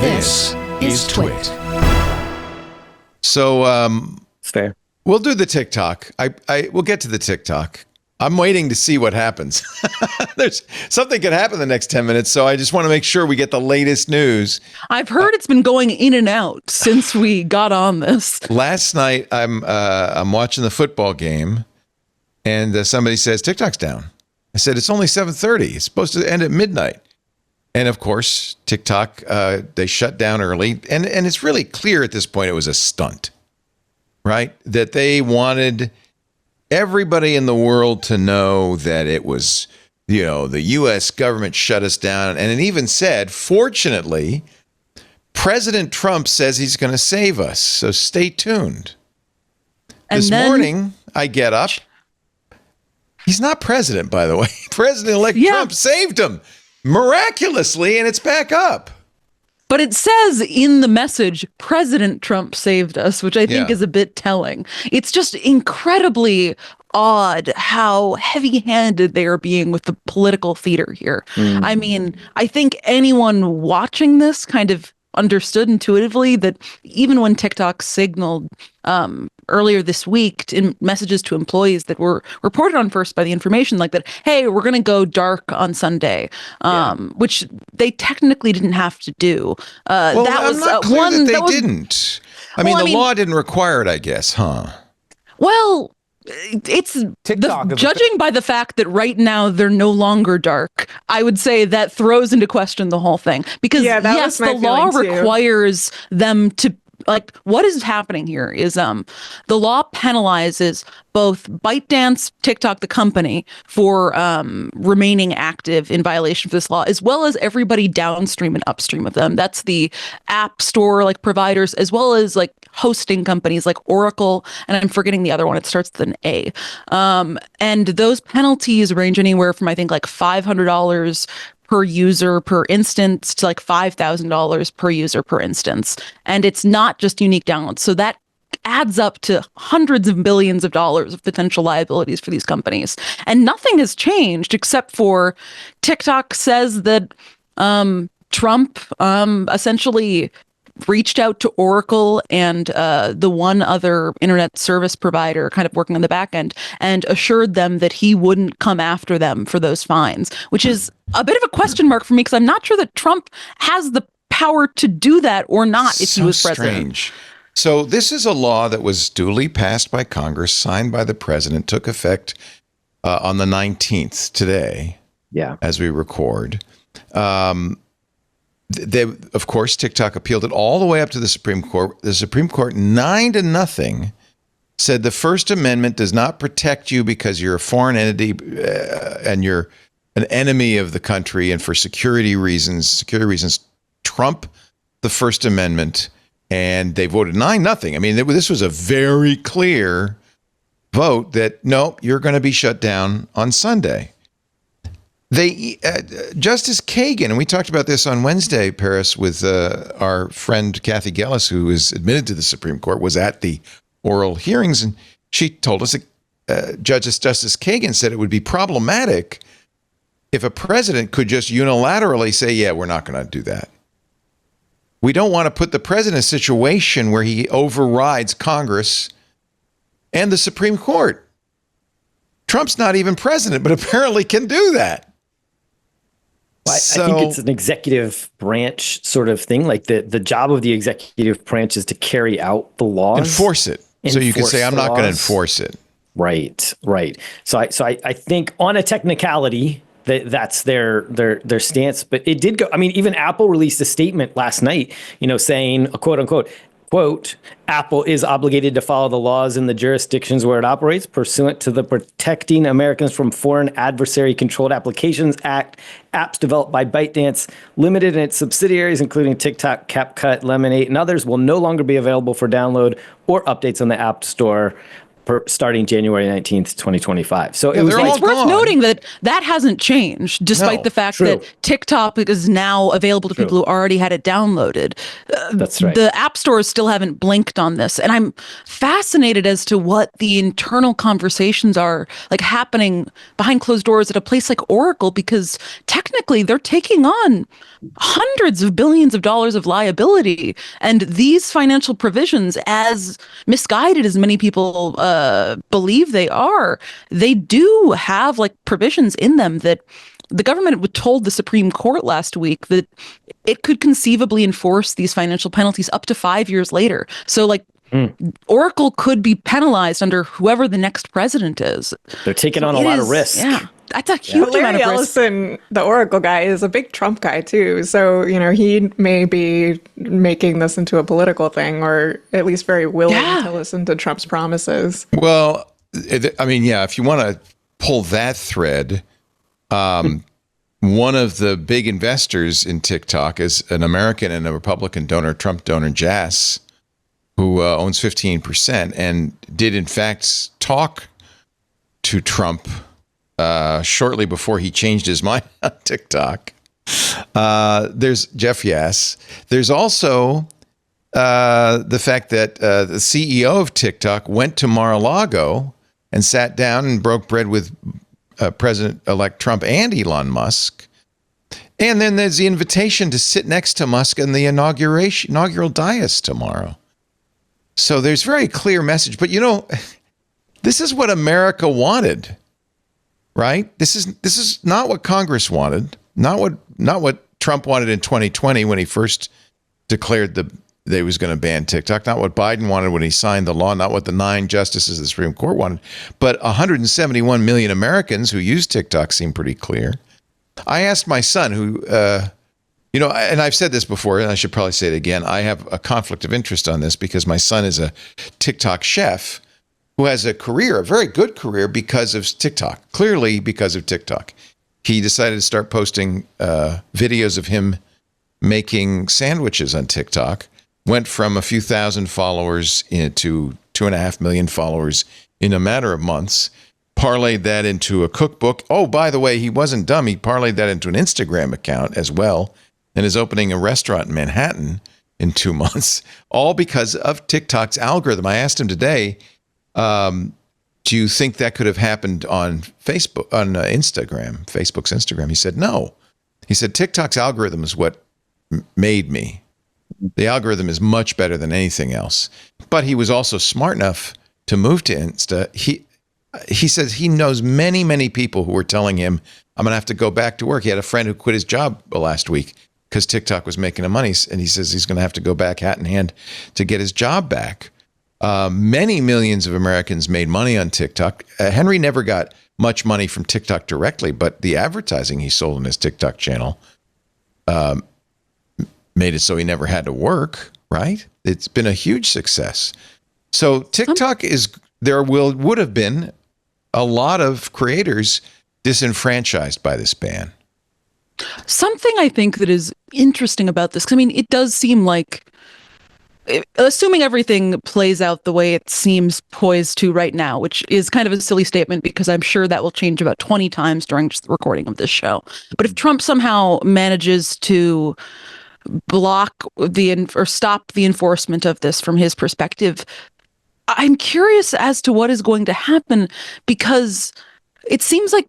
This is TWiT. So, It's fair. we'll do the TikTok. We'll get to the TikTok. I'm waiting to see what happens. There's something could happen in the next 10 minutes, so I just want to make sure we get the latest news. I've heard it's been going in and out since we got on this. Last night, I'm watching the football game, and somebody says TikTok's down. I said it's only 7:30. It's supposed to end at midnight. And of course, TikTok they shut down early, and it's really clear at this point it was a stunt, right? That they wanted everybody in the world to know that it was, the U.S. government shut us down. And it even said, fortunately, President Trump says he's going to save us. So stay tuned. And this morning, I get up. He's not president, by the way. President-elect Trump saved him miraculously, and it's back up. But it says in the message, President Trump saved us, which I think is a bit telling. It's just incredibly odd how heavy-handed they are being with the political theater here. I mean, I think anyone watching this kind of understood intuitively that even when TikTok signaled earlier this week in messages to employees that were reported on first by the information, like that, hey, we're going to go dark on Sunday, which they technically didn't have to do. Well, that I'm was not clear one that they didn't. I mean, the law didn't require it, I guess, huh? Well, it's judging by the fact that right now they're no longer dark, I would say that throws into question the whole thing. Because yes, the law requires them to, like, what is happening here is the law penalizes both ByteDance, TikTok, the company, for remaining active in violation of this law, as well as everybody downstream and upstream of them. That's the app store like providers, as well as like hosting companies like Oracle, and I'm forgetting the other one. It starts with an A. And those penalties range anywhere from, I think, like $500 per user per instance to like $5,000 per user per instance. And it's not just unique downloads. So that adds up to hundreds of billions of dollars of potential liabilities for these companies. And nothing has changed except for TikTok says that Trump essentially reached out to Oracle and the one other internet service provider kind of working on the back end and assured them that he wouldn't come after them for those fines, which is a bit of a question mark for me because I'm not sure that Trump has the power to do that or not if he was president. Strange. So this is a law that was duly passed by Congress, signed by the president, took effect on the 19th today, as we record. Of course, TikTok appealed it all the way up to the Supreme Court. The Supreme Court, 9-0, said the First Amendment does not protect you because you're a foreign entity and you're an enemy of the country, and for security reasons, trump the First Amendment, and they voted 9-0. I mean, this was a very clear vote that, no, you're going to be shut down on Sunday. Justice Kagan, and we talked about this on Wednesday, Paris, with our friend Kathy Gellis, who is admitted to the Supreme Court, was at the oral hearings, and she told us that Justice Kagan said it would be problematic if a president could just unilaterally say, yeah, we're not going to do that. We don't want to put the president in a situation where he overrides Congress and the Supreme Court. Trump's not even president, but apparently can do that. I think it's an executive branch sort of thing. Like the job of the executive branch is to carry out the laws. Enforce it. So you can say, I'm not going to enforce it. Right. So I think on a technicality, that's their stance. But it did go. I mean, even Apple released a statement last night, saying, quote unquote, Apple is obligated to follow the laws in the jurisdictions where it operates pursuant to the Protecting Americans from Foreign Adversary Controlled Applications Act. Apps developed by ByteDance Limited and its subsidiaries, including TikTok, CapCut, Lemonade, and others, will no longer be available for download or updates on the App Store starting January 19th, 2025. So Yeah, it was they're like, It's worth noting that that hasn't changed, despite No. the fact True. that TikTok is now available to True. people who already had it downloaded. That's right. The app stores still haven't blinked on this. And I'm fascinated as to what the internal conversations are like happening behind closed doors at a place like Oracle, because technically they're taking on hundreds of billions of dollars of liability. And these financial provisions, as misguided as many people believe they are, they do have like provisions in them that the government told the Supreme Court last week that it could conceivably enforce these financial penalties up to 5 years later. So like Oracle could be penalized under whoever the next president is. They're taking on a lot of risk. Yeah. That's a huge amount of risk. Ellison, the Oracle guy, is a big Trump guy too. So, he may be making this into a political thing, or at least very willing to listen to Trump's promises. Well, I mean, yeah, if you want to pull that thread, one of the big investors in TikTok is an American and a Republican donor, Trump donor, Jas, who owns 15% and did in fact talk to Trump shortly before he changed his mind on TikTok. There's Jeff Yass. There's also the fact that the CEO of TikTok went to Mar-a-Lago and sat down and broke bread with President-elect Trump and Elon Musk. And then there's the invitation to sit next to Musk in the inaugural dais tomorrow. So there's very clear message. But this is what America wanted. Right? This is not what Congress wanted, not what Trump wanted in 2020 when he first declared that he was going to ban TikTok, not what Biden wanted when he signed the law, not what the 9 justices of the Supreme Court wanted, but 171 million Americans who use TikTok seem pretty clear. I asked my son, who, and I've said this before, and I should probably say it again, I have a conflict of interest on this because my son is a TikTok chef who has a very good career because of TikTok, clearly because of TikTok. He decided to start posting videos of him making sandwiches on TikTok, went from a few thousand followers to 2.5 million followers in a matter of months, parlayed that into a cookbook. Oh, by the way, he wasn't dumb. He parlayed that into an Instagram account as well, and is opening a restaurant in Manhattan in 2 months, all because of TikTok's algorithm. I asked him today, do you think that could have happened on Facebook, on Instagram, Facebook's Instagram? He said, no. He said, TikTok's algorithm is what made me. The algorithm is much better than anything else. But he was also smart enough to move to Insta. He says he knows many, many people who were telling him, I'm going to have to go back to work. He had a friend who quit his job last week because TikTok was making him money. And he says he's going to have to go back hat in hand to get his job back. Many millions of Americans made money on TikTok. Henry never got much money from TikTok directly, but the advertising he sold on his TikTok channel made it so he never had to work, right? It's been a huge success. So TikTok would have been a lot of creators disenfranchised by this ban. Something I think that is interesting about this, 'cause I mean, it does seem like, assuming everything plays out the way it seems poised to right now, which is kind of a silly statement because I'm sure that will change about 20 times during just the recording of this show. But if Trump somehow manages to block or stop the enforcement of this from his perspective, I'm curious as to what is going to happen, because it seems like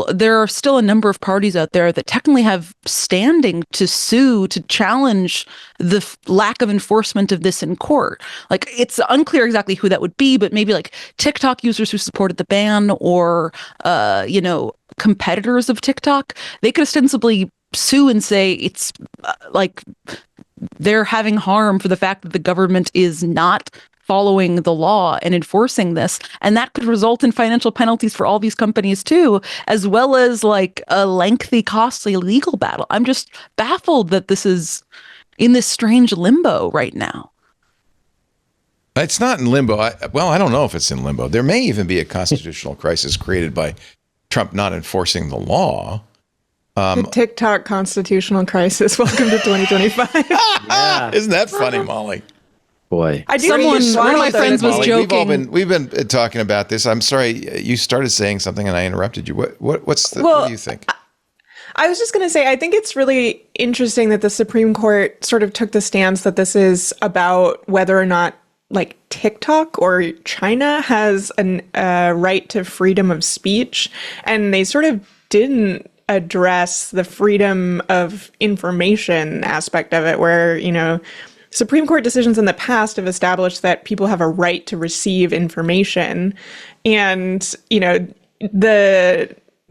there are still a number of parties out there that technically have standing to sue, to challenge the lack of enforcement of this in court. Like, it's unclear exactly who that would be, but maybe like TikTok users who supported the ban, or, competitors of TikTok. They could ostensibly sue and say it's like they're having harm for the fact that the government is not following the law and enforcing this, and that could result in financial penalties for all these companies too, as well as like a lengthy, costly legal battle. I'm just baffled that this is in this strange limbo right now. It's not in limbo. I don't know if it's in limbo. There may even be a constitutional crisis created by Trump not enforcing the law. The TikTok constitutional crisis. Welcome to 2025. Yeah. Isn't that funny, Molly? Boy, one of my friends was joking. We've been talking about this. I'm sorry, you started saying something and I interrupted you. What do you think? I was just going to say, I think it's really interesting that the Supreme Court sort of took the stance that this is about whether or not like TikTok or China has a right to freedom of speech. And they sort of didn't address the freedom of information aspect of it, where, Supreme Court decisions in the past have established that people have a right to receive information. And,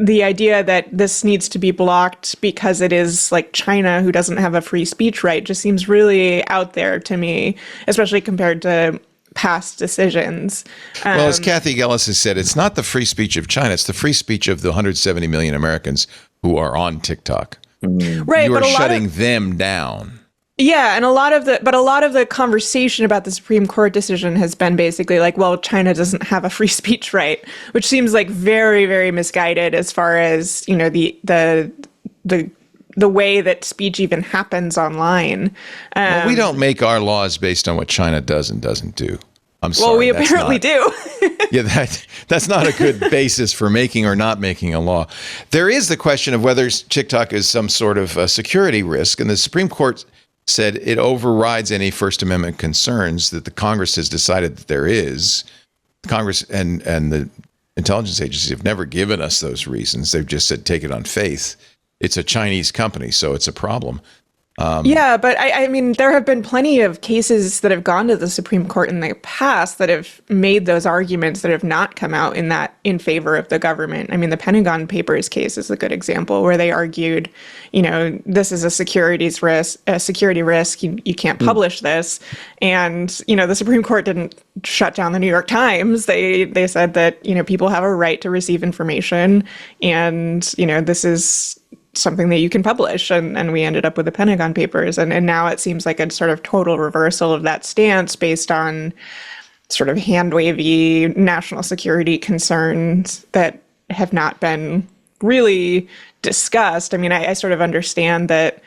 the idea that this needs to be blocked because it is like China who doesn't have a free speech right just seems really out there to me, especially compared to past decisions. Well, as Kathy Gellis has said, it's not the free speech of China, it's the free speech of the 170 million Americans who are on TikTok. Right, you are shutting them down. Yeah, and a lot of the conversation about the Supreme Court decision has been basically like, well, China doesn't have a free speech right, which seems like very, very misguided as far as, the way that speech even happens online. Well, we don't make our laws based on what China does and doesn't do. I'm sorry. Well, we apparently do. Yeah, that's not a good basis for making or not making a law. There is the question of whether TikTok is some sort of a security risk, and the Supreme Court said it overrides any First Amendment concerns that the Congress has decided that there is. Congress and the intelligence agencies have never given us those reasons. They've just said, take it on faith. It's a Chinese company, so it's a problem. Yeah, but I mean, there have been plenty of cases that have gone to the Supreme Court in the past that have made those arguments that have not come out in favor of the government. I mean, the Pentagon Papers case is a good example where they argued, this is a security risk. You can't publish this. And, the Supreme Court didn't shut down the New York Times. They said that, people have a right to receive information, and, this is something that you can publish, and we ended up with the Pentagon Papers, and now it seems like a sort of total reversal of that stance based on sort of hand-wavy national security concerns that have not been really discussed. I mean, I sort of understand that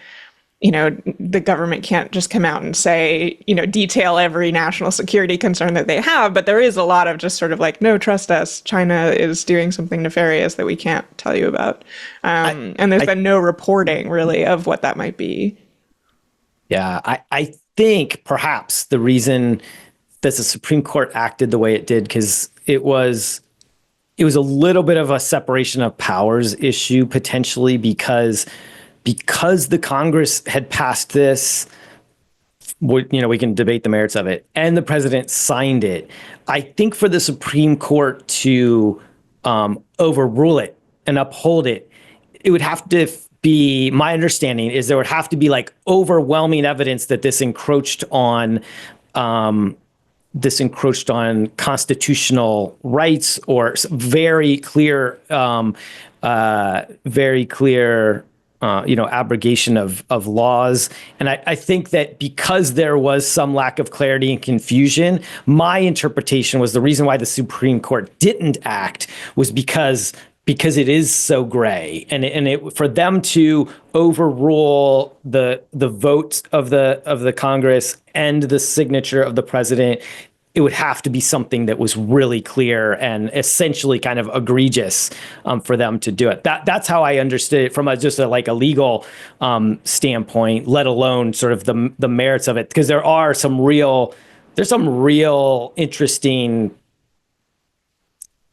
the government can't just come out and say, detail every national security concern that they have, but there is a lot of just sort of like, no, trust us, China is doing something nefarious that we can't tell you about. And there's been no reporting really of what that might be. Yeah, I think perhaps the reason that the Supreme Court acted the way it did, because it was a little bit of a separation of powers issue, potentially, because the Congress had passed this, we can debate the merits of it, and the president signed it. I think for the Supreme Court to overrule it and uphold it, it would have to be, my understanding is there would have to be like overwhelming evidence that this encroached on constitutional rights, or very clear abrogation of laws. And I think that because there was some lack of clarity and confusion, my interpretation was the reason why the Supreme Court didn't act was because it is so gray, and it for them to overrule the vote of the Congress and the signature of the president, it would have to be something that was really clear and essentially kind of egregious for them to do it. That's how I understood it from a legal standpoint, let alone sort of the merits of it, because there's some real interesting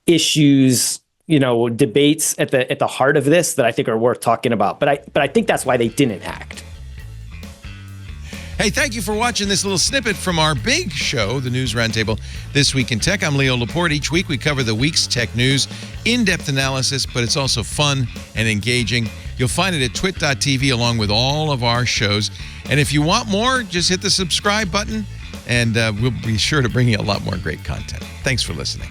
issues, debates at the heart of this that I think are worth talking about. But I think that's why they didn't act. Hey, thank you for watching this little snippet from our big show, the News Roundtable This Week in Tech. I'm Leo Laporte. Each week we cover the week's tech news, in-depth analysis, but it's also fun and engaging. You'll find it at TWiT.tv along with all of our shows. And if you want more, just hit the subscribe button, and we'll be sure to bring you a lot more great content. Thanks for listening.